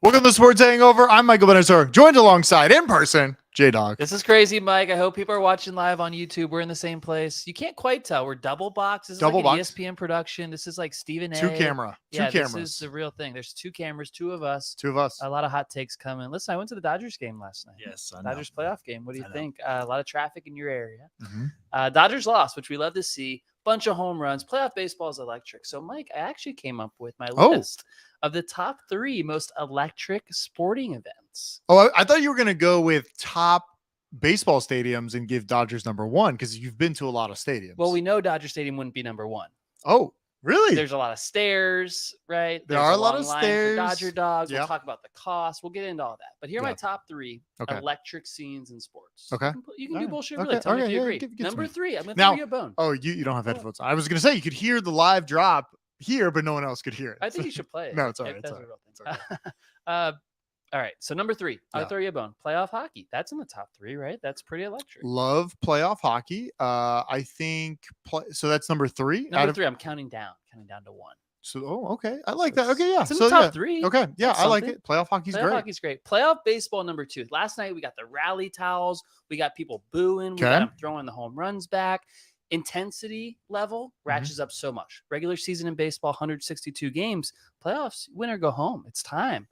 Welcome to Sports Hangover. I'm Michael Benatar, joined alongside in person, Dawg. This is crazy, Mike. I hope people are watching live on YouTube. We're in the same place. You can't quite tell. We're double box. This is Double like an box. ESPN production. This is like Stephen A. Two cameras. This is the real thing. There's two cameras, two of us. Two of us. A lot of hot takes coming. Listen, I went to the Dodgers game last night. Yes, I know. Dodgers playoff game. What do you think? A lot of traffic in your area. Mm-hmm. Dodgers lost, which we love to see. Bunch of home runs. Playoff baseball is electric. So, Mike, I actually came up with my list of the top 3 most electric sporting events. Oh, I thought you were going to go with top baseball stadiums and give Dodgers number 1 because you've been to a lot of stadiums. Well, we know Dodger Stadium wouldn't be number 1. Oh, really? There's a lot of stairs, right? There are a lot of stairs. Dodger dogs. Yep. We'll talk about the cost. We'll get into all that. But here are my top 3 electric scenes in sports. Okay. You can do bullshit. Really. Tell me if you agree. Number 3. I'm going to throw you a bone. Oh, you don't have headphones on. I was going to say you could hear the live drop here, but no one else could hear it. I think you should play it. No, it's all right. It's all right. All right. So number 3, I'll throw you a bone. Playoff hockey. That's in the top 3, right? That's pretty electric. Love playoff hockey. I think so. That's number 3. Number 3. I'm counting down to 1. So, okay. I like that. Okay, yeah. It's in the top 3. Okay, yeah, That's I like it. Playoff hockey's great. Hockey's great. Playoff baseball number 2. Last night we got the rally towels. We got people booing. We got them throwing the home runs back. Intensity level ratchets up so much. Regular season in baseball, 162 games. Playoffs, win or go home. It's time.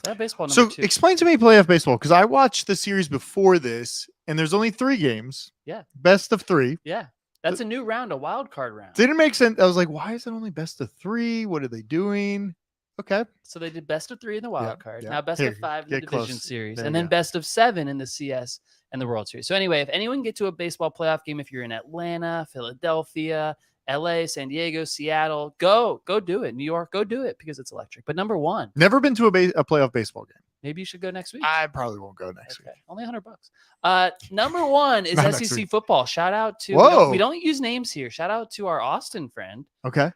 Playoff baseball number 2. So explain to me playoff baseball, because I watched the series before this, and there's only 3 games. Yeah. Best of 3. Yeah. That's a new round, a wild card round. Didn't make sense. I was like, why is it only best of 3? What are they doing? Okay. So they did best of 3 in the wild card. Now best of 5 in the division series. There and then best of 7 in the CS and the World Series. So anyway, if anyone can get to a baseball playoff game, if you're in Atlanta, Philadelphia, LA, San Diego, Seattle, go do it. New York, go do it because it's electric. But number 1. Never been to a playoff baseball game. Maybe you should go next week. I probably won't go next week. Only $100. Number 1 is SEC football. Shout out to we don't use names here. Shout out to our Austin friend. Okay.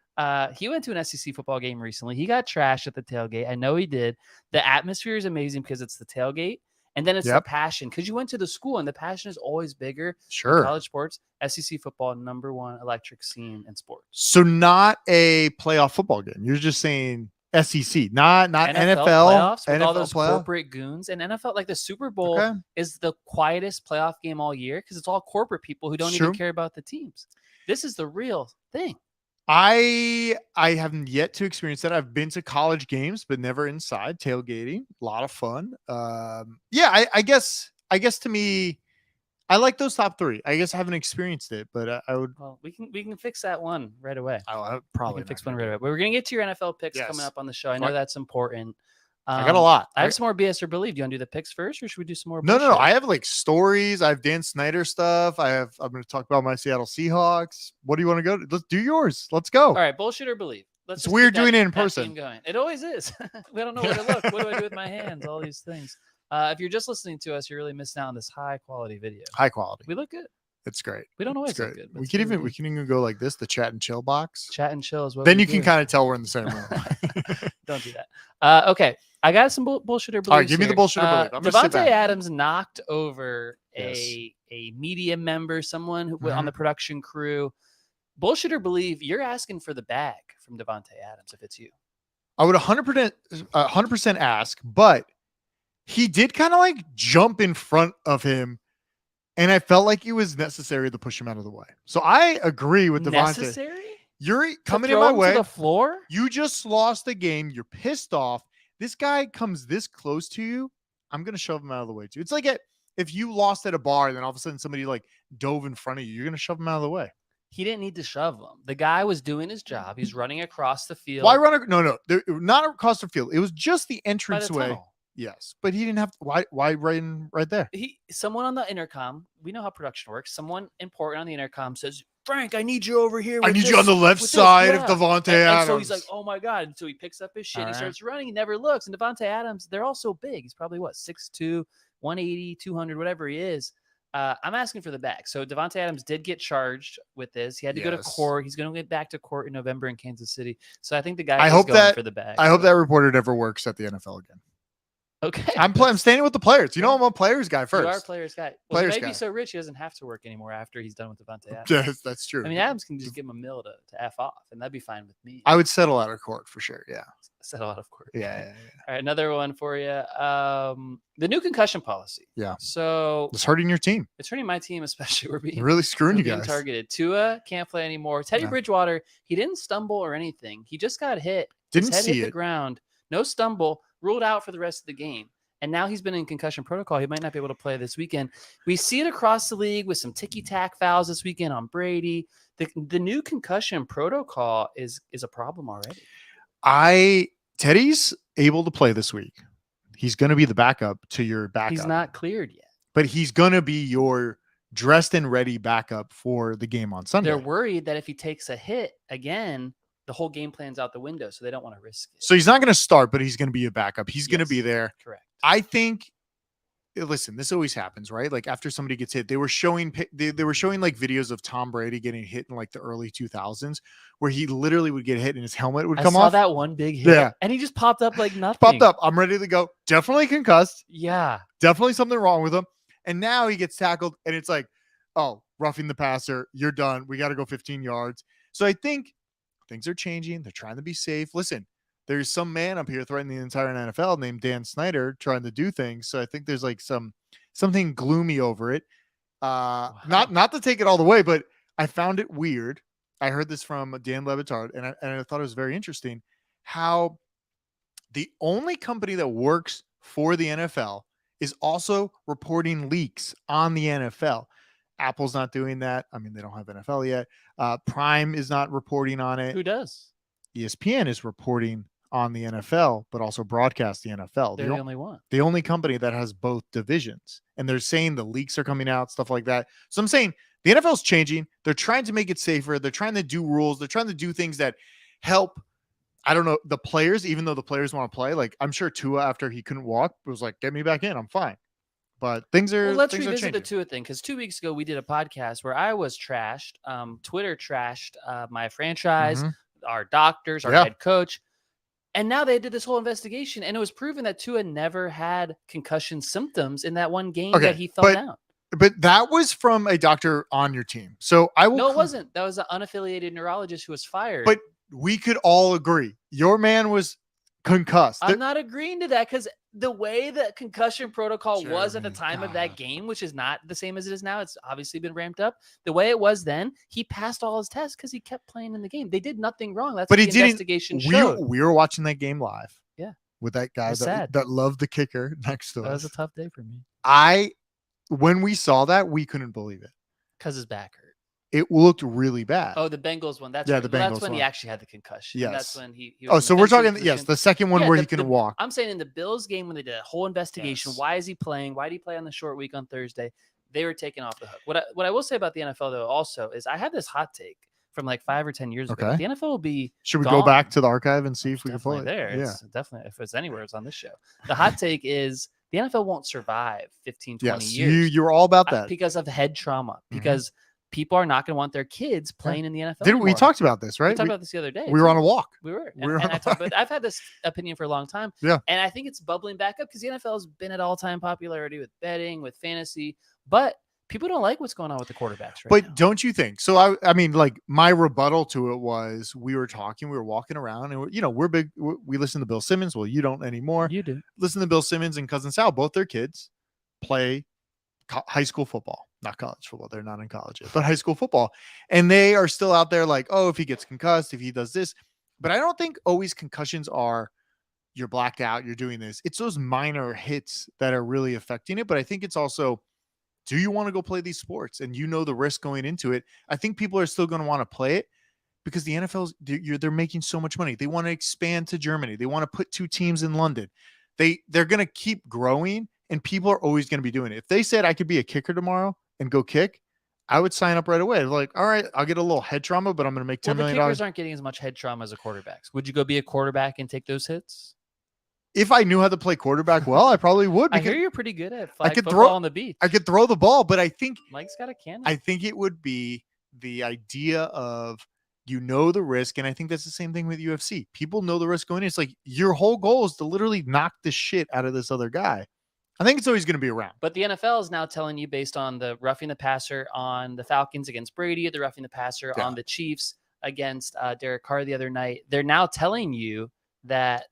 He went to an SEC football game recently. He got trashed at the tailgate. I know he did. The atmosphere is amazing because it's the tailgate. And then it's the passion because you went to the school and the passion is always bigger. Sure. In college sports, SEC football, number 1 electric scene in sports. So not a playoff football game. You're just saying SEC, not NFL playoffs with NFL all those corporate goons. And NFL, like the Super Bowl is the quietest playoff game all year because it's all corporate people who don't even care about the teams. This is the real thing. I haven't yet to experience that. I've been to college games, but never inside tailgating. A lot of fun. I guess to me, I like those top 3. I guess I haven't experienced it, but I would. Well, we can fix that one right away. I'll probably fix one right away. But we're gonna get to your NFL picks coming up on the show. I know that's important. I got a lot. I have some more BS or believe. Do you want to do the picks first, or should we do some more? No. I have like stories. I have Dan Snyder stuff. I'm going to talk about my Seattle Seahawks. What do you want to go to? Let's do yours. Let's go. All right. Bullshit or believe. It's weird doing it in person. It always is. We don't know where to look. What do I do with my hands? All these things. If you're just listening to us, you're really missing out on this high quality video. High quality. We look good. It's great. We don't always look good. We can even go like this, the chat and chill box. Chat and chill is what. Then you can kind of tell we're in the same room. Don't do that. Okay. I got some bullshit or believe. All right, give me the bullshit or believe. Davante Adams knocked over a media member, someone who on the production crew. Bullshit or believe, you're asking for the bag from Davante Adams if it's you. I would 100% ask, but he did kind of like jump in front of him, and I felt like it was necessary to push him out of the way. So I agree with Davante. Necessary? You're coming in my way. To the floor? You just lost the game. You're pissed off. This guy comes this close to you, I'm going to shove him out of the way too. It's like if you lost at a bar and then all of a sudden somebody like dove in front of you, you're going to shove him out of the way. He didn't need to shove him. The guy was doing his job. He's running across the field. Why run? No, not across the field. It was just the entranceway. Yes, but he didn't have to. Why right there? Someone on the intercom. We know how production works. Someone important on the intercom says, "Frank, I need you over here. I need you on the left side of Davante Adams." And so he's like, "Oh my god!" And so he picks up his shit. He starts running. He never looks. And Davante Adams, they're all so big. He's probably 6'2", 180, 200, whatever he is. I'm asking for the bag. So Davante Adams did get charged with this. He had to go to court. He's going to get back to court in November in Kansas City. So I think the guy is going for the bag. I hope that reporter never works at the NFL again. Okay. I'm standing with the players. You know, I'm a players guy first. You are a players guy. Well, Players he may guy. be so rich he doesn't have to work anymore after he's done with Davante Adams. Yes, that's true. I mean, Adams can just give him a mill to F off, and that'd be fine with me. I would settle out of court for sure. Yeah. Settle out of court. Yeah. All right, another one for you. The new concussion policy. Yeah. So it's hurting your team. It's hurting my team, especially. We're really screwing you guys. Targeted. Tua can't play anymore. Teddy Bridgewater, he didn't stumble or anything. He just got hit. Didn't His head see hit it. The ground. No stumble. Ruled out for the rest of the game. And now he's been in concussion protocol. He might not be able to play this weekend. We see it across the league with some ticky-tack fouls this weekend on Brady. The new concussion protocol is a problem already. Teddy's able to play this week. He's going to be the backup to your backup. He's not cleared yet. But he's going to be your dressed and ready backup for the game on Sunday. They're worried that if he takes a hit again, the whole game plan's out the window, so they don't want to risk it. So he's not going to start, but he's going to be a backup. He's going to be there. Correct. I think, listen, this always happens, right? Like after somebody gets hit, they were showing like videos of Tom Brady getting hit in like the early 2000s where he literally would get hit and his helmet would come off. I saw that one big hit. Yeah. And he just popped up like nothing. Popped up. I'm ready to go. Definitely concussed. Yeah. Definitely something wrong with him. And now he gets tackled and it's like, oh, roughing the passer. You're done. We got to go 15 yards. So I think things are changing. They're trying to be safe. Listen, there's some man up here threatening the entire NFL named Dan Snyder trying to do things. So I think there's like something gloomy over it. Wow. Not to take it all the way, but I found it weird. I heard this from Dan Le Batard, and I thought it was very interesting how the only company that works for the NFL is also reporting leaks on the NFL. Apple's not doing that. I mean, they don't have NFL yet. Prime is not reporting on it. Who does? ESPN is reporting on the NFL, but also broadcast the NFL. They're the only one. The only company that has both divisions. And they're saying the leaks are coming out, stuff like that. So I'm saying the NFL is changing. They're trying to make it safer. They're trying to do rules. They're trying to do things that help, I don't know, the players, even though the players want to play. Like, I'm sure Tua, after he couldn't walk, was like, get me back in. I'm fine. But things are. Well, let's revisit the Tua thing, because 2 weeks ago we did a podcast where I was trashed. Twitter trashed my franchise, our doctors, our head coach. And now they did this whole investigation, and it was proven that Tua never had concussion symptoms in that one game that he fell down. But that was from a doctor on your team. So I will. No, it wasn't. That was an unaffiliated neurologist who was fired. But we could all agree your man was concussed. I'm not agreeing to that, because the way the concussion protocol was at the time of that game, which is not the same as it is now, it's obviously been ramped up. The way it was then, he passed all his tests because he kept playing in the game. They did nothing wrong. That's what the investigation showed. We were watching that game live. Yeah. With that guy that loved the kicker next to us. That was a tough day for me. When we saw that, we couldn't believe it. Because his back hurt. It looked really bad. Oh, the Bengals one. That's the Bengals Bengals when one. he actually had the concussion. Yes. That's when he was so we're talking, the second one where he can walk. I'm saying in the Bills game when they did a whole investigation, why is he playing? Why did he play on the short week on Thursday? They were taken off the hook. What I will say about the NFL, though, also, is I have this hot take from like 5 or 10 years ago. The NFL will be Should we go back to the archive and see if we can pull it? There. Yeah. It's definitely, if it's anywhere, it's on this show. The hot take is the NFL won't survive 15, 20 years. You're all about that. Because of head trauma. Because people are not going to want their kids playing in the NFL. We talked about this, right? We talked about this the other day. We were on a walk. We were. But I've had this opinion for a long time. Yeah. And I think it's bubbling back up because the NFL has been at all-time popularity with betting, with fantasy. But people don't like what's going on with the quarterbacks right now. Don't you think? So, I mean, like, my rebuttal to it was we were walking around, and, we're big. We listen to Bill Simmons. Well, you don't anymore. You do. Listen to Bill Simmons and Cousin Sal. Both their kids play high school football. Not college football. They're not in college yet, but high school football. And they are still out there like, oh, if he gets concussed, if he does this. But I don't think always concussions are you're blacked out, you're doing this. It's those minor hits that are really affecting it. But I think it's also, do you want to go play these sports? And the risk going into it. I think people are still going to want to play it because the NFL's, they're making so much money. They want to expand to Germany. They want to put 2 teams in London. They're going to keep growing, and people are always going to be doing it. If they said I could be a kicker tomorrow and go kick, I would sign up right away. Like, all right, I'll get a little head trauma, but I'm going to make $10 million. The kickers aren't getting as much head trauma as the quarterbacks. Would you go be a quarterback and take those hits? If I knew how to play quarterback well, I probably would. I hear you're pretty good at flag football on the beach. I could throw the ball, but I think Mike's got a cannon. I think it would be the idea of You know the risk, and I think that's the same thing with UFC. People know the risk going in. It's like your whole goal is to literally knock the shit out of this other guy. I think it's always going to be around. But the NFL is now telling you, based on the roughing the passer on the Falcons against Brady, the roughing the passer on the Chiefs against Derek Carr the other night, they're now telling you that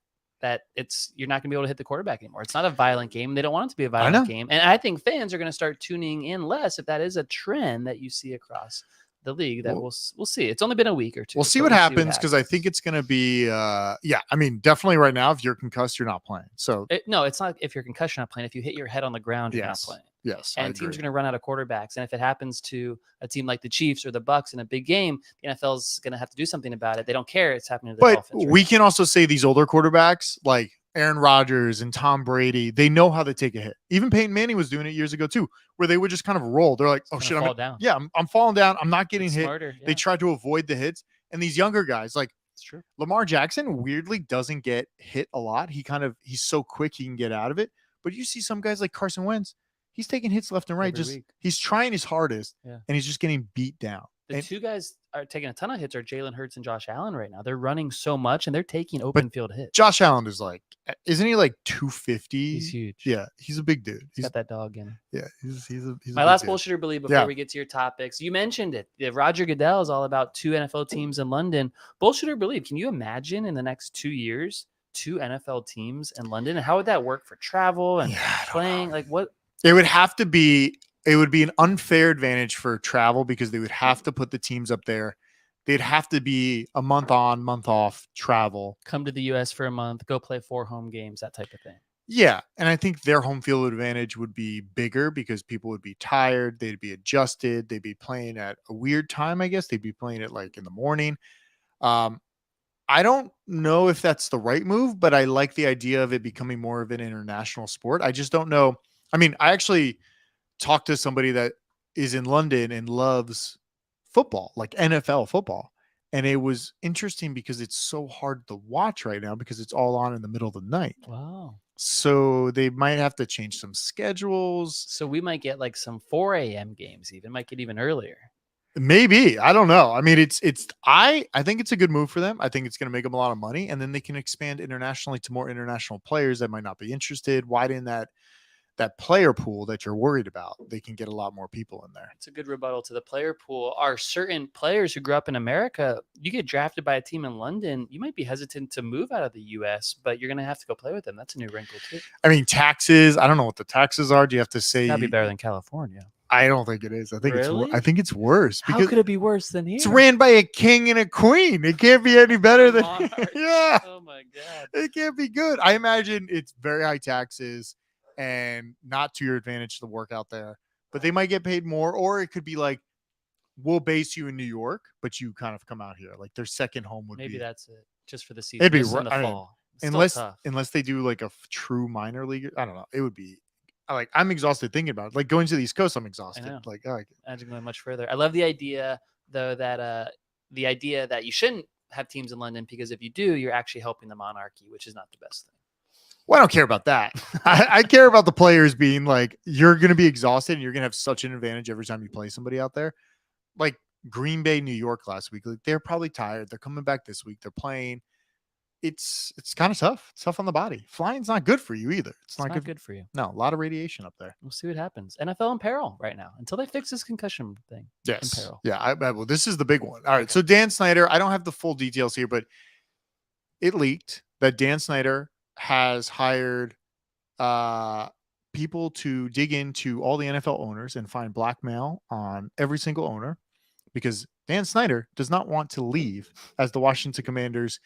you're not going to be able to hit the quarterback anymore. It's not a violent game. They don't want it to be a violent game. And I think fans are going to start tuning in less if that is a trend that you see across the league. That we'll see. It's only been a week or two. We'll see what happens, because I think it's going to be I mean, definitely right now, if you're concussed, you're not playing. So no, it's not if you're concussed, you're not playing. If you hit your head on the ground, you're not playing. Yes, and teams are going to run out of quarterbacks. And if it happens to a team like the Chiefs or the Bucks in a big game, the NFL is going to have to do something about it. They don't care. It's happening to the Dolphins. But we can also say these older quarterbacks like Aaron Rodgers and Tom Brady, they know how to take a hit. Even Peyton Manning was doing it years ago too, where they would just kind of roll. They're like, "Oh shit, I'm falling down. I'm not getting hit." Smarter, They try to avoid the hits. And these younger guys, like it's true. Lamar Jackson, weirdly doesn't get hit a lot. He's so quick he can get out of it. But you see some guys like Carson Wentz, he's taking hits left and right. He's trying his hardest, and he's just getting beat down. The two guys are taking a ton of hits are Jalen Hurts and Josh Allen right now. They're running so much, and they're taking open field hits. Josh Allen is like, isn't he like 250? He's huge. Yeah, he's a big dude. He's got that dog in him. Yeah, he's a My last bullshit or believe before we get to your topics. You mentioned it. Roger Goodell is all about 2 NFL teams in London. Bullshit or believe? Can you imagine in the next 2 years 2 NFL teams in London? And how would that work for travel and playing? Like what? It would be an unfair advantage for travel, because they would have to put the teams up there. They'd have to be a month on, month off travel. Come to the U.S. for a month, go play 4 home games, that type of thing. Yeah, and I think their home field advantage would be bigger because people would be tired. They'd be adjusted. They'd be playing at a weird time, I guess. They'd be playing it like in the morning. I don't know if that's the right move, but I like the idea of it becoming more of an international sport. I just don't know. I mean, I actually talked to somebody that is in London and loves football, like NFL football. And it was interesting because it's so hard to watch right now because it's all on in the middle of the night. Wow. So they might have to change some schedules. So we might get like some 4 a.m. games even, might get even earlier. Maybe. I don't know. I mean, I think it's a good move for them. I think it's going to make them a lot of money, and then they can expand internationally to more international players that might not be interested, widen that player pool that you're worried about. They can get a lot more people in there. It's a good rebuttal to the player pool. Are certain players who grew up in America, you get drafted by a team in London, you might be hesitant to move out of the U.S., but you're going to have to go play with them. That's a new wrinkle too. I mean, taxes. I don't know what the taxes are. Do you have to say? That'd be better than California. I don't think it is. I think it's worse. How could it be worse than here? It's ran by a king and a queen. It can't be any better than yeah. Oh my God. It can't be good. I imagine it's very high taxes and not to your advantage to work out there. But they might get paid more, or it could be like, we'll base you in New York, but you kind of come out here. Like their second home would be. Maybe that's it. Just for the season. It'd be in the fall. Unless they do like a true minor league. I don't know. It would be. Like, I'm exhausted thinking about it. Like going to the East Coast, I'm exhausted. Like, imagine going much further. I love the idea, though, that you shouldn't have teams in London, because if you do, you're actually helping the monarchy, which is not the best thing. Well, I don't care about that. I care about the players being like, you're going to be exhausted and you're going to have such an advantage every time you play somebody out there. Like Green Bay, New York last week. Like, they're probably tired. They're coming back this week. They're playing. It's kind of tough. It's tough on the body. Flying's not good for you either. It's not good for you. No, a lot of radiation up there. We'll see what happens. NFL in peril right now until they fix this concussion thing. Yes. In peril. Yeah. Well, this is the big one. All right. So Dan Snyder, I don't have the full details here, but it leaked that Dan Snyder has hired people to dig into all the NFL owners and find blackmail on every single owner, because Dan Snyder does not want to leave as the Washington Commanders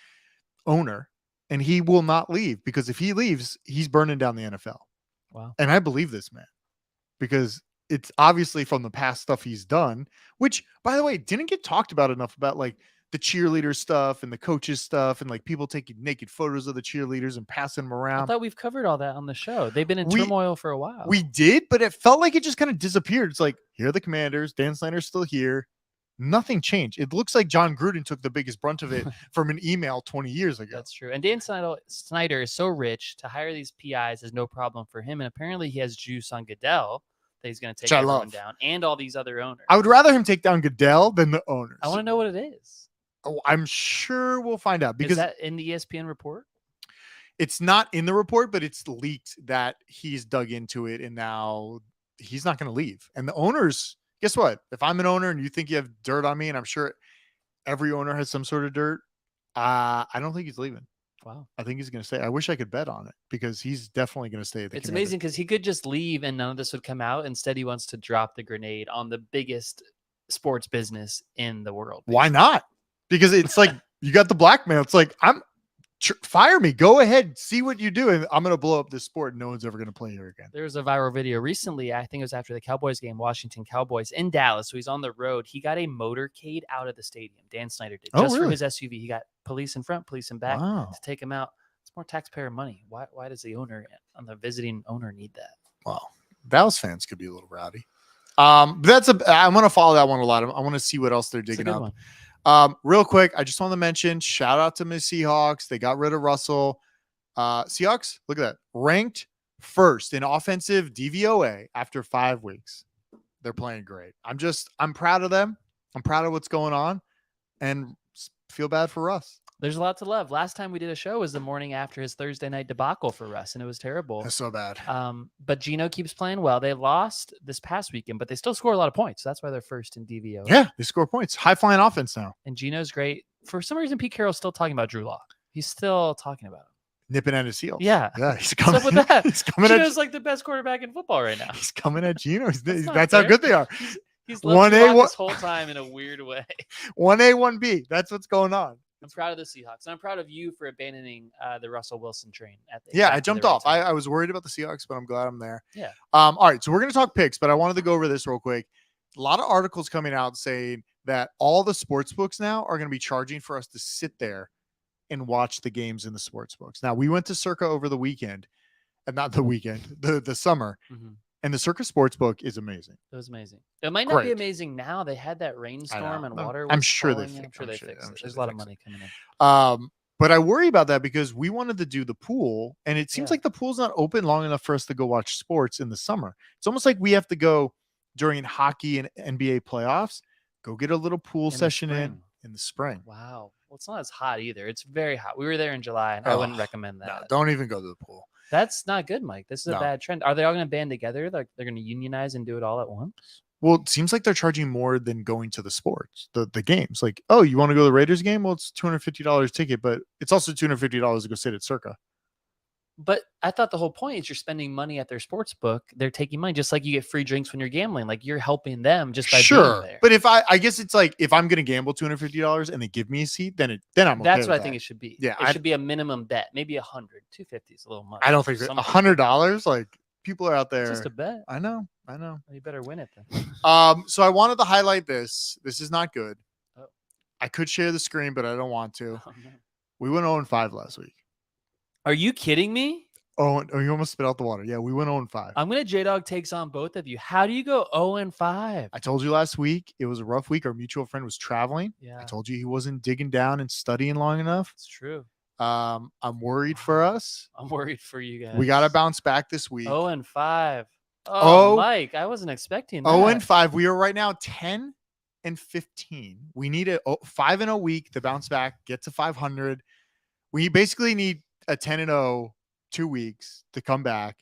owner, and he will not leave, because if he leaves, he's burning down the NFL. Wow. And I believe this man, because it's obviously from the past stuff he's done, which, by the way, didn't get talked about enough, about like the cheerleader stuff and the coaches stuff and like people taking naked photos of the cheerleaders and passing them around. I thought we've covered all that on the show. They've been in turmoil for a while. We did, but it felt like it just kind of disappeared. It's like, here are the Commanders. Dan Snyder's still here. Nothing changed. It looks like John Gruden took the biggest brunt of it from an email 20 years ago. That's true. And Dan Snyder is so rich, to hire these PIs is no problem for him. And apparently he has juice on Goodell that he's going to take everyone down, and all these other owners. I would rather him take down Goodell than the owners. I want to know what it is. Oh, I'm sure we'll find out Is because that in the ESPN report? it's not in the report, but it's leaked that he's dug into it and now he's not going to leave. And the owners, guess what? If I'm an owner and you think you have dirt on me, and I'm sure every owner has some sort of dirt, I don't think he's leaving. Wow. I think he's going to stay. I wish I could bet on it because he's definitely going to stay at the It's Commanders. amazing because he could just leave and none of this would come out. Instead, he wants to drop the grenade on the biggest sports business in the world. Why not? Because it's like you got the blackmail. It's like, fire me. Go ahead. See what you do. And I'm going to blow up this sport. And no one's ever going to play here again. There was a viral video recently. I think it was after the Cowboys game, Washington Cowboys in Dallas. So he's on the road. He got a motorcade out of the stadium. Dan Snyder did. Just for his SUV. He got police in front, police in back to take him out. It's more taxpayer money. Why does the owner on the visiting owner need that? Well, Dallas fans could be a little rowdy. I'm going to follow that one a lot. I want to see what else they're digging up. Real quick, I just want to mention, shout out to my Seahawks. They got rid of Russell. Seahawks, look at that. Ranked first in offensive DVOA after 5 weeks. They're playing great. I'm proud of them. I'm proud of what's going on and feel bad for Russ. There's a lot to love. Last time we did a show was the morning after his Thursday night debacle for Russ, and it was terrible. That's so bad. But Geno keeps playing well. They lost this past weekend, but they still score a lot of points. That's why they're first in DVO. Yeah, they score points. High-flying offense now. And Geno's great. For some reason, Pete Carroll's still talking about Drew Lock. He's still talking about him. Nipping at his heels. Yeah. He's coming. What's up with that? He's coming Geno's like the best quarterback in football right now. He's coming at Geno. That's fair. how good they are. He's loved this whole time in a weird way. 1A, 1B. That's what's going on. I'm proud of the Seahawks, and I'm proud of you for abandoning the Russell Wilson train. I jumped off. I was worried about the Seahawks, but I'm glad I'm there. Yeah. All right, so we're going to talk picks, but I wanted to go over this real quick. A lot of articles coming out saying that all the sports books now are going to be charging for us to sit there and watch the games in the sports books. Now, we went to Circa over the weekend, and not the weekend, the summer. Mm-hmm. And the Circa Sportsbook is amazing. It was amazing. It might not be amazing now. They had that rainstorm and water. I'm sure they fixed it. There's a lot of money coming in. But I worry about that because we wanted to do the pool, and it seems like the pool's not open long enough for us to go watch sports in the summer. It's almost like we have to go during hockey and NBA playoffs, go get a little pool session in the spring. Wow. Well, it's not as hot either. It's very hot. We were there in July, and I wouldn't recommend that. No, don't even go to the pool. That's not good, Mike. This is a bad trend. Are they all going to band together? Like they're going to unionize and do it all at once? Well, it seems like they're charging more than going to the sports, the games. Like, oh, you want to go to the Raiders game? Well, it's $250 ticket, but it's also $250 to go sit at Circa. But I thought the whole point is you're spending money at their sports book. They're taking money, just like you get free drinks when you're gambling. Like you're helping them just by being there. But if I guess it's like if I'm going to gamble $250 and they give me a seat, then I'm okay. That's what I think it should be. Yeah, it should be a minimum bet, maybe 100, 250 is a little much. I don't think $100. Like people are out there. It's just a bet. I know. You better win it then. So I wanted to highlight this. This is not good. Oh. I could share the screen, but I don't want to. Oh, no. We went 0-5 last week. Are you kidding me? Oh, you almost spit out the water. Yeah, we went 0-5. I'm going to J-Dog takes on both of you. How do you go 0-5? I told you last week it was a rough week. Our mutual friend was traveling. Yeah. I told you he wasn't digging down and studying long enough. It's true. I'm worried for us. I'm worried for you guys. We got to bounce back this week. 0-5. Oh, Mike, I wasn't expecting that. 0-5. We are right now 10-15. We need a 5-0 week to bounce back, get to 500. We basically need a 10-0 2 weeks to come back.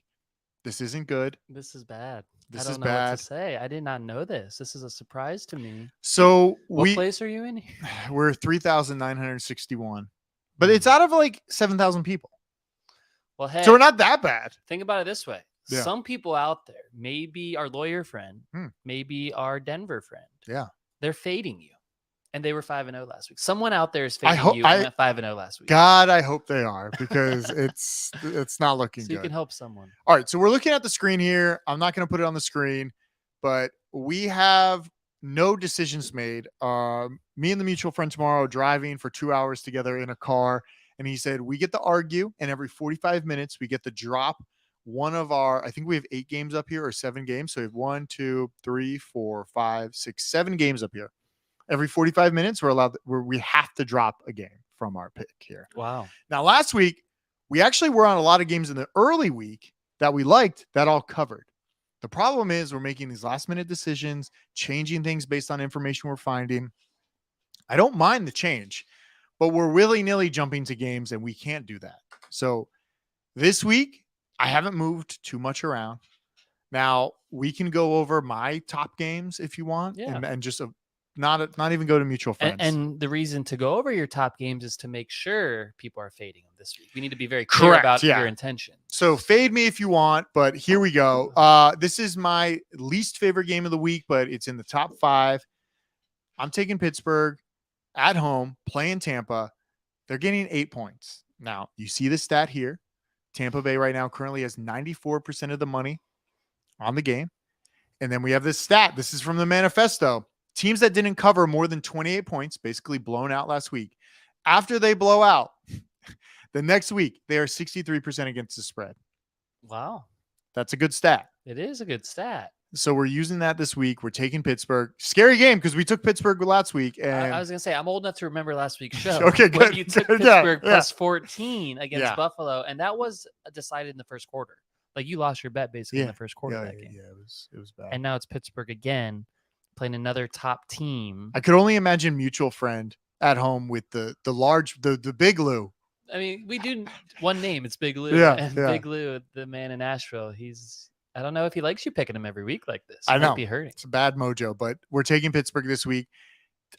This isn't good. This is bad. This I is don't know bad. what to say. I did not know this. This is a surprise to me. So what place are you in here? We're 3,961, but it's out of like 7,000 people. Well, hey, so we're not that bad. Think about it this way. Yeah. Some people out there, maybe our lawyer friend, maybe our Denver friend. Yeah. They're fading you. And they were 5-0 last week. Someone out there is fading you and went 5-0 last week. God, I hope they are because it's not looking good. So you can help someone. All right. So we're looking at the screen here. I'm not going to put it on the screen, but we have no decisions made. Me and the mutual friend tomorrow driving for 2 hours together in a car. And he said, we get to argue and every 45 minutes we get to drop one of our, I think we have 8 games up here or 7 games. So we have 1, 2, 3, 4, 5, 6, 7 games up here. Every 45 minutes, we have to drop a game from our pick here. Wow. Now, last week, we actually were on a lot of games in the early week that we liked that all covered. The problem is we're making these last minute decisions, changing things based on information we're finding. I don't mind the change, but we're willy-nilly jumping to games and we can't do that. So this week, I haven't moved too much around. Now we can go over my top games if you want, Yeah. and just not even go to mutual friends. And the reason to go over your top games is to make sure people are fading them this week. We need to be very clear about your intention. So fade me if you want, but here we go. This is my least favorite game of the week, but it's in the top 5. I'm taking Pittsburgh at home, playing Tampa. They're getting 8 points. Now, you see the stat here. Tampa Bay right now currently has 94% of the money on the game. And then we have this stat. This is from the manifesto. Teams that didn't cover more than 28 points, basically blown out last week. After they blow out, the next week, they are 63% against the spread. Wow. That's a good stat. It is a good stat. So we're using that this week. We're taking Pittsburgh. Scary game because we took Pittsburgh last week. And I was going to say, I'm old enough to remember last week's show. Okay, good. When you took Pittsburgh plus 14 against Buffalo, and that was decided in the first quarter. Like, you lost your bet basically in the first quarter of that game. Yeah, it was bad. And now it's Pittsburgh again, playing another top team. I could only imagine mutual friend at home with the Big Lou. I mean, we do one name. It's Big Lou. Big Lou, the man in Nashville, I don't know if he likes you picking him every week like this. I know. Might be hurting. It's a bad mojo, but we're taking Pittsburgh this week.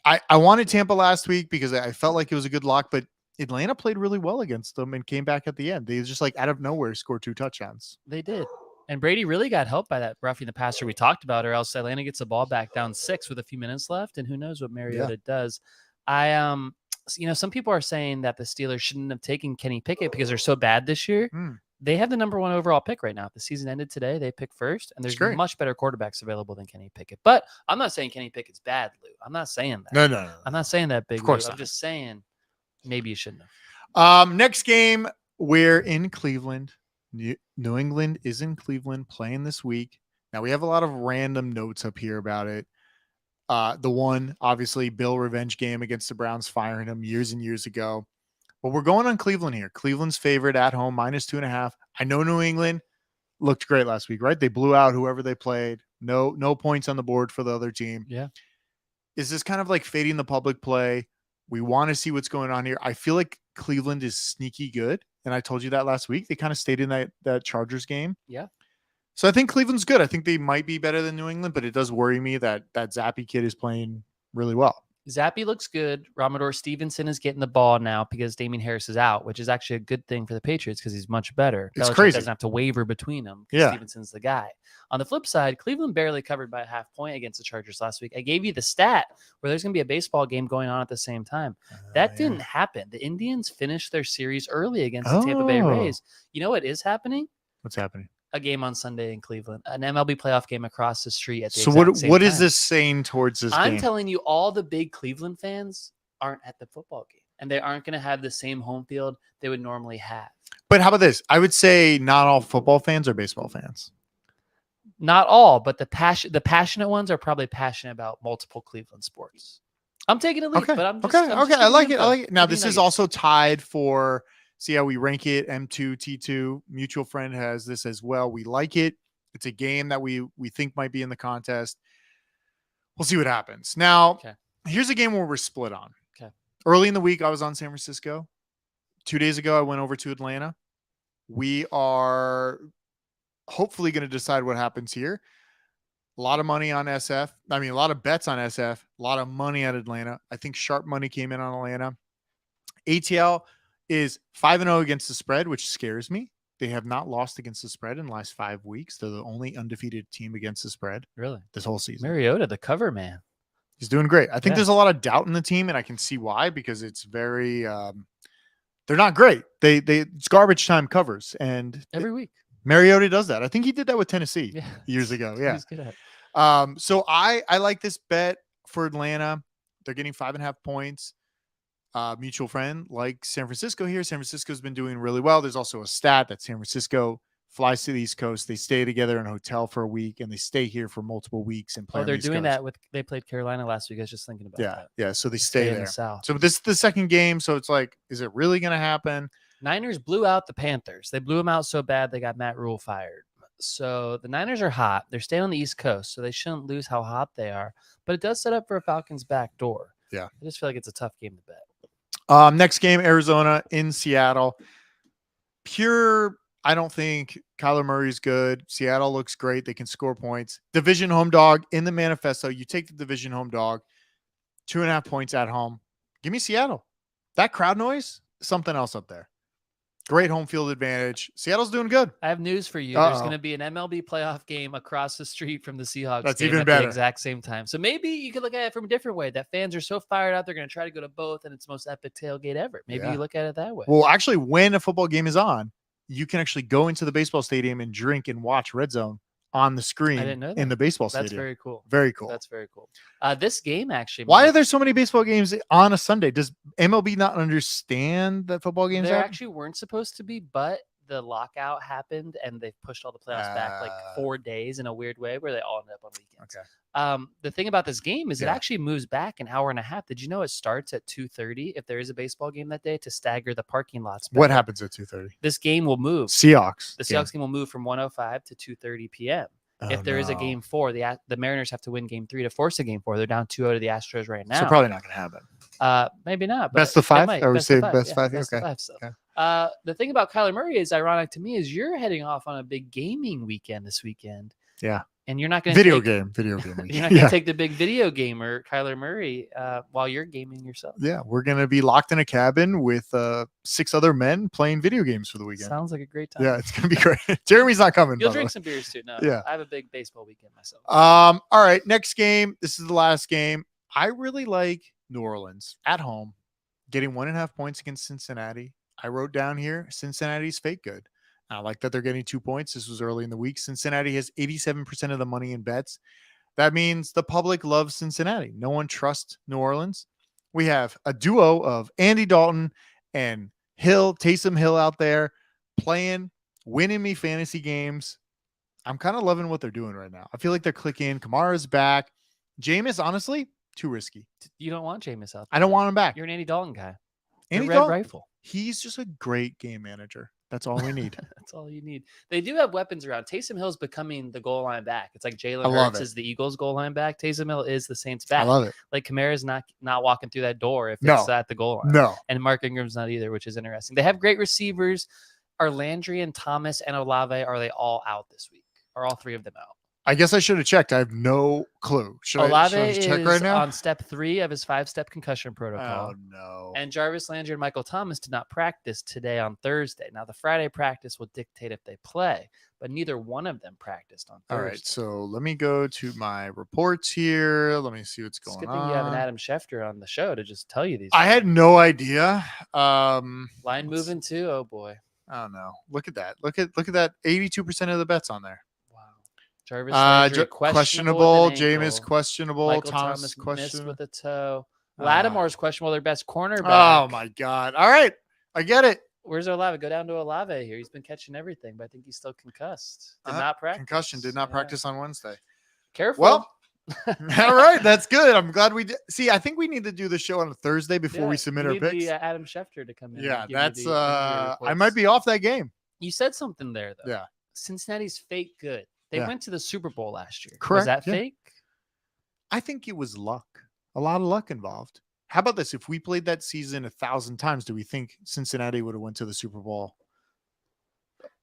I wanted Tampa last week because I felt like it was a good lock, but Atlanta played really well against them and came back at the end. They just out of nowhere scored 2 touchdowns. They did. And Brady really got helped by that roughing the passer we talked about, or else Atlanta gets the ball back down 6 with a few minutes left, and who knows what Mariota does. Some people are saying that the Steelers shouldn't have taken Kenny Pickett because they're so bad this year. They have the number 1 overall pick right now. If the season ended today, they pick first, and there's much better quarterbacks available than Kenny Pickett. But I'm not saying Kenny Pickett's bad, Lou. I'm not saying that. No. I'm not saying that, Big Of course Lou. not. I'm just saying maybe you shouldn't have. Next game, we're in Cleveland. New England is in Cleveland playing this week. Now, we have a lot of random notes up here about it. The one, obviously, Bill revenge game against the Browns, firing him years and years ago. But we're going on Cleveland here. Cleveland's favorite at home, -2.5. I know New England looked great last week, right? They blew out whoever they played. No points on the board for the other team. Yeah. Is this kind of like fading the public play? We want to see what's going on here. I feel like Cleveland is sneaky good. And I told you that last week. They kind of stayed in that Chargers game. Yeah. So I think Cleveland's good. I think they might be better than New England, but it does worry me that Zappy kid is playing really well. Zappy looks good. Ramador Stevenson is getting the ball now because Damian Harris is out, which is actually a good thing for the Patriots because he's much better. It's Belichick crazy. Doesn't have to waver between them. Yeah. Stevenson's the guy. On the flip side, Cleveland barely covered by a half point against the Chargers last week. I gave you the stat where there's going to be a baseball game going on at the same time. That didn't happen. The Indians finished their series early against the Tampa Bay Rays. You know what is happening? What's happening? A game on Sunday in Cleveland, an MLB playoff game across the street at the So what is this saying towards this I'm game? telling you, all the big Cleveland fans aren't at the football game, and they aren't going to have the same home field they would normally have. But how about this? I would say not all football fans are baseball fans. Not all, but the passionate ones are probably passionate about multiple Cleveland sports. I'm taking a leap, but I'm just, okay. I like it. Now, Maybe this is nuggets. also tied for, see how we rank it, M2, T2. Mutual Friend has this as well. We like it. It's a game that we think might be in the contest. We'll see what happens. Now, here's a game where we're split on. Okay. Early in the week, I was on San Francisco. 2 days ago, I went over to Atlanta. We are hopefully going to decide what happens here. A lot of money on SF. I mean, a lot of bets on SF. A lot of money at Atlanta. I think sharp money came in on Atlanta. ATL is 5-0 against the spread, which scares me. They have not lost against the spread in the last 5 weeks. They're the only undefeated team against the spread. Really? This whole season. Mariota, the cover man. He's doing great. I think there's a lot of doubt in the team, and I can see why, because it's very they're not great. It's garbage time covers, and every week. Mariota does that. I think he did that with Tennessee years ago. Yeah. He's good at it. So I like this bet for Atlanta. They're getting 5.5 points. Mutual Friend like San Francisco here. San Francisco's been doing really well. There's also a stat that San Francisco flies to the East Coast. They stay together in a hotel for a week, and they stay here for multiple weeks and play. They're doing that with. They played Carolina last week. I was just thinking about that. Yeah. So they stay in there. the South. So this is the second game. So it's like, is it really going to happen? Niners blew out the Panthers. They blew them out so bad they got Matt Rule fired. So the Niners are hot. They're staying on the East Coast, so they shouldn't lose how hot they are. But it does set up for a Falcons back door. Yeah. I just feel like it's a tough game to bet. Next game, Arizona in Seattle. I don't think Kyler Murray's good. Seattle looks great. They can score points. Division home dog in the manifesto. You take the division home dog, 2.5 points at home. Give me Seattle. That crowd noise, something else up there. Great home field advantage. Seattle's doing good. I have news for you. There's going to be an MLB playoff game across the street from the Seahawks That's game even at better. the exact same time. So maybe you could look at it from a different way. That fans are so fired up, they're going to try to go to both, and it's the most epic tailgate ever. Maybe you look at it that way. Well, actually, when a football game is on, you can actually go into the baseball stadium and drink and watch Red Zone on the screen in the baseball stadium. That's very cool. Very cool. That's very cool. This game actually. Why are there so many baseball games on a Sunday? Does MLB not understand that football games there actually weren't supposed to be, but the lockout happened and they've pushed all the playoffs back like 4 days in a weird way where they all end up on weekends. Okay. The thing about this game is it actually moves back an hour and a half. Did you know it starts at 2:30 if there is a baseball game that day to stagger the parking lots better? What happens at 2:30? This game will move. Seahawks. The Seahawks game will move from 1:05 to 2:30 p.m. If there is a game 4, the Mariners have to win game 3 to force a game 4. They're down 2-0 to the Astros right now. So probably not going to happen. Maybe not. But best of 5? Are we saying best 5? Best okay. of 5, so. Okay. The thing about Kyler Murray is ironic to me is you're heading off on a big gaming weekend this weekend. Yeah. And you're not going to video game. You're not going to take the big video gamer Kyler Murray while you're gaming yourself. Yeah, we're going to be locked in a cabin with 6 other men playing video games for the weekend. Sounds like a great time. Yeah, it's going to be great. Jeremy's not coming. You'll drink some beers too. No, yeah. I have a big baseball weekend myself. All right, next game. This is the last game. I really like New Orleans at home, getting 1.5 points against Cincinnati. I wrote down here Cincinnati's fake good. I like that they're getting 2 points. This was early in the week. Cincinnati has 87% of the money in bets. That means the public loves Cincinnati. No one trusts New Orleans. We have a duo of Andy Dalton and Taysom Hill out there playing, winning me fantasy games. I'm kind of loving what they're doing right now. I feel like they're clicking. Kamara's back. Jameis, honestly, too risky. You don't want Jameis out there. I don't want him back. You're an Andy Dalton guy. Andy Red Dalton, rifle. He's just a great game manager. That's all we need. That's all you need. They do have weapons around. Taysom Hill's becoming the goal line back. It's like Jalen Hurts is the Eagles goal line back. Taysom Hill is the Saints back. I love it. Like Kamara's not walking through that door if it's at the goal line. No. And Mark Ingram's not either, which is interesting. They have great receivers. Are Landry and Thomas and Olave, are they all out this week? Are all 3 of them out? I guess I should have checked. I have no clue. Should Olave I check right now? On step 3 of his 5-step concussion protocol. Oh, no. And Jarvis Landry and Michael Thomas did not practice today on Thursday. Now, the Friday practice will dictate if they play, but neither one of them practiced on Thursday. All right, so let me go to my reports here. Let me see what's going on. It's a good thing you have an Adam Schefter on the show to just tell you these I had no idea. Line moving too. Oh, boy. Oh, no. Look at that. Look at that 82% of the bets on there. Jarvis Landry, questionable. Jameis questionable. Michael Thomas questionable. questionable. With a toe. Lattimore's questionable. Their best cornerback. Oh my God! All right, I get it. Where's Olave? Go down to Olave here. He's been catching everything, but I think he's still concussed. Did not practice. Concussion. Did not practice on Wednesday. Careful. Well, all right, that's good. I'm glad we did. See, I think we need to do the show on a Thursday before we submit our picks. The Adam Schefter to come in. Yeah, that's. I might be off that game. You said something there though. Yeah. Cincinnati's fake good. They went to the Super Bowl last year. Correct. Was that fake? I think it was luck. A lot of luck involved. How about this? If we played that season 1,000 times, do we think Cincinnati would have went to the Super Bowl?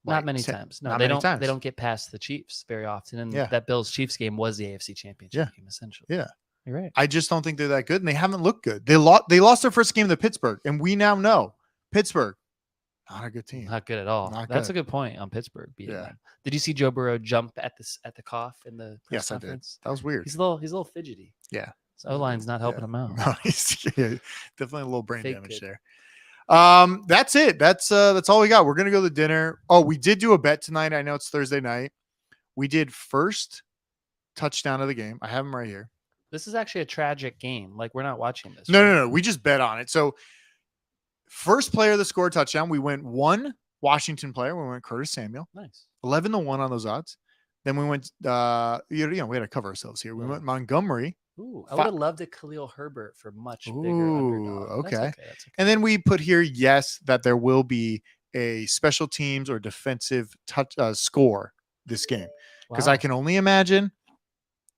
Not many times. No, they don't. They don't get past the Chiefs very often. And that Bills Chiefs game was the AFC Championship game, essentially. Yeah, you're right. I just don't think they're that good, and they haven't looked good. They lost their first game to Pittsburgh, and we now know Pittsburgh. Not a good team. Not good at all. That's a good point on Pittsburgh beating them. Did you see Joe Burrow jump at the cough in the press conference? I did. That was weird. He's a little fidgety. Yeah. His O-line's not helping him out. No, he's definitely a little brain damage there. That's it. That's all we got. We're gonna go to dinner. Oh, we did do a bet tonight. I know it's Thursday night. We did first touchdown of the game. I have them right here. This is actually a tragic game. Like, we're not watching this. No. We just bet on it. So first player that scored a touchdown, we went 1 Washington player. We went Curtis Samuel. Nice. 11-1 on those odds. Then we went, we had to cover ourselves here. We went Montgomery. Ooh, I would have loved a Khalil Herbert for much bigger underdog. Okay. That's okay. And then we put here, yes, that there will be a special teams or defensive score this game. Because I can only imagine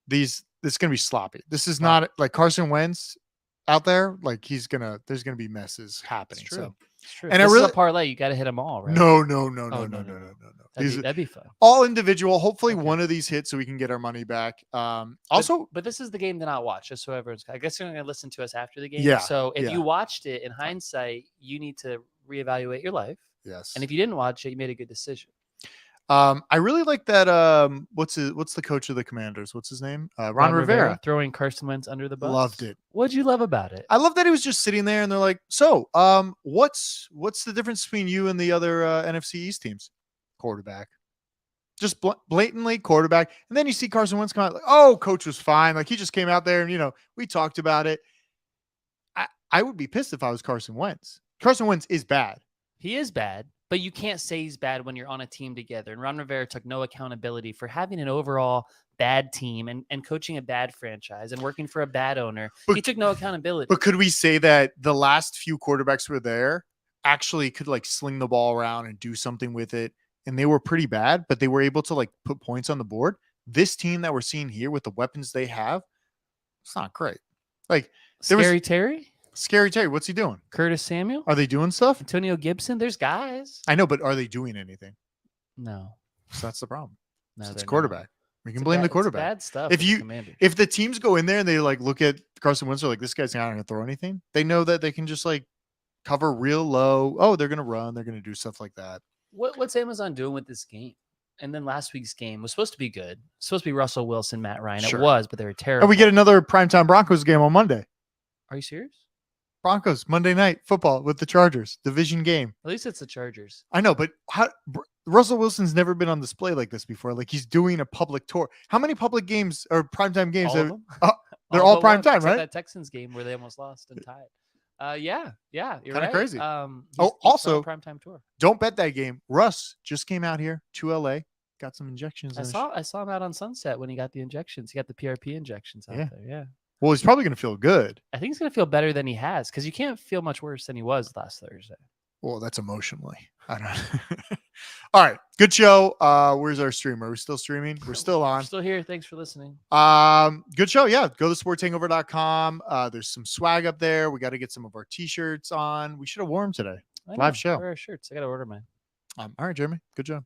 this is going to be sloppy. This is not like Carson Wentz. out there, like there's gonna be messes happening. It's true. So, It's true. and This I really is a parlay. You got to hit them all, right? no. That'd be fun. All individual. Hopefully, Okay. one of these hits so we can get our money back. But this is the game to not watch. Just so everyone's. I guess you're going to listen to us after the game. Yeah, So if yeah. you watched it in hindsight, you need to reevaluate your life. Yes. And if you didn't watch it, you made a good decision. I really like that. What's the coach of the Commanders? What's his name? Ron Rivera. Throwing Carson Wentz under the bus. Loved it. What'd you love about it? I love that he was just sitting there and they're like, so, what's the difference between you and the other NFC East teams? Quarterback. Just blatantly quarterback. And then you see Carson Wentz come out like, oh, coach was fine. Like he just came out there and, we talked about it. I would be pissed if I was Carson Wentz. Carson Wentz is bad. He is bad, but you can't say he's bad when you're on a team together. And Ron Rivera took no accountability for having an overall bad team and coaching a bad franchise and working for a bad owner. He took no accountability. But could we say that the last few quarterbacks were there actually could like sling the ball around and do something with it? And they were pretty bad, but they were able to like put points on the board. This team that we're seeing here with the weapons they have, it's not great. Like Scary Terry, what's he doing? Curtis Samuel? Are they doing stuff? Antonio Gibson? There's guys. I know, but are they doing anything? No. So that's the problem. No, so it's quarterback. Not. We can blame the quarterback. Bad stuff. If the teams go in there and they like look at Carson Wentz, like this guy's not going to throw anything, they know that they can just like cover real low. Oh, they're going to run. They're going to do stuff like that. What's Amazon doing with this game? And then last week's game was supposed to be good. Supposed to be Russell Wilson, Matt Ryan. Sure. It was, but they were terrible. And we get another primetime Broncos game on Monday. Are you serious? Broncos Monday night football with the Chargers, division game. At least it's the Chargers. I know, but Russell Wilson's never been on display like this before. Like he's doing a public tour. How many public games or primetime games? All of them? They're all primetime, right? That Texans game where they almost lost and tied. Yeah, you're kind of right. crazy. He's also primetime tour. Don't bet that game. Russ just came out here to LA, got some injections. I saw him out on Sunset when he got the injections. He got the PRP injections out there. Yeah. Well, he's probably going to feel good. I think he's going to feel better than he has because you can't feel much worse than he was last Thursday. Well, that's emotionally. I don't know. All right. Good show. Where's our stream? Are we still streaming? We're still on. We're still here. Thanks for listening. Good show. Yeah. Go to sportshangover.com. There's some swag up there. We got to get some of our t-shirts on. We should have worn them today. Live show. Wear our shirts. I got to order mine. All right, Jeremy. Good job.